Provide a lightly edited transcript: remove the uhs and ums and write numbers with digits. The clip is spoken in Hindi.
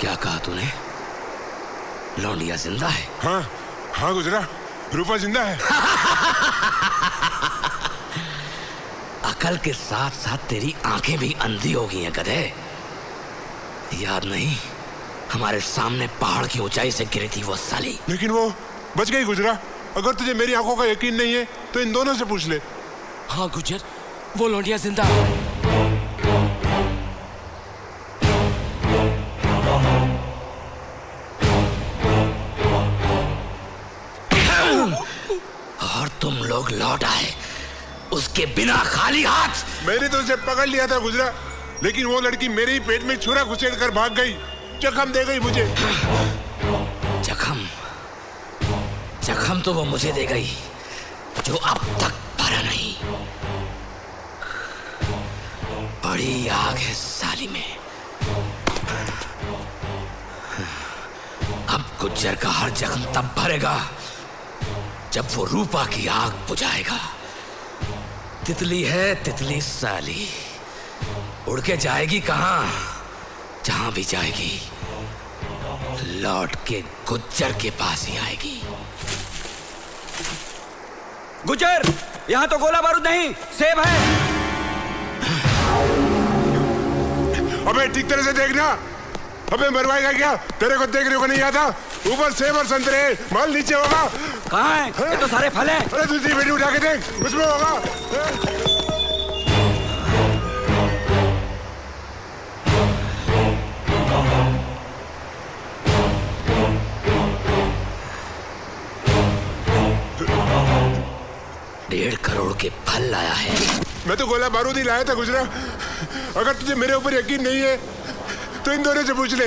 क्या कहा तूने? लौंडिया जिंदा है? हाँ हाँ गुजरा, रूपा जिंदा है। अकल के साथ साथ तेरी आंखें भी अंधी हो गई हैं गधे। याद नहीं, हमारे सामने पहाड़ की ऊंचाई से गिरी थी वो साली। लेकिन वो बच गई गुजरा। अगर तुझे मेरी आंखों का यकीन नहीं है तो इन दोनों से पूछ ले। हाँ गुजर, वो लौंडिया जिंदा है। और तुम लोग लौट आए उसके बिना खाली हाथ। मैंने तो उसे पकड़ लिया था गुजरा, लेकिन वो लड़की मेरे ही पेट में छुरा घुसेड़ कर भाग गई, जख्म दे गई मुझे। जख्म? जख्म तो वो मुझे दे गई जो अब तक भरा नहीं। बड़ी आग है साली में। अब गुज्जर का हर जख्म तब भरेगा जब वो रूपा की आग बुझाएगा। तितली है तितली साली, उड़ के जाएगी कहां? जहां भी जाएगी लौट के गुज्जर के पास ही आएगी। गुजर, यहाँ तो गोला बारूद नहीं, सेब है। अबे ठीक तरह से देखना। अबे मरवाएगा क्या? तेरे को देखने को नहीं आता? ऊपर सेब और संतरे, माल नीचे होगा। कहाँ है? ये तो सारे फल हैं। अरे दूसरी पेटी उठा के देख, उसमें होगा। $1.5 करोड़ के फल लाया है। मैं तो गोला बारूद ही लाया था गुजरा। अगर तुझे मेरे ऊपर यकीन नहीं है तो इन दोनों से पूछ ले।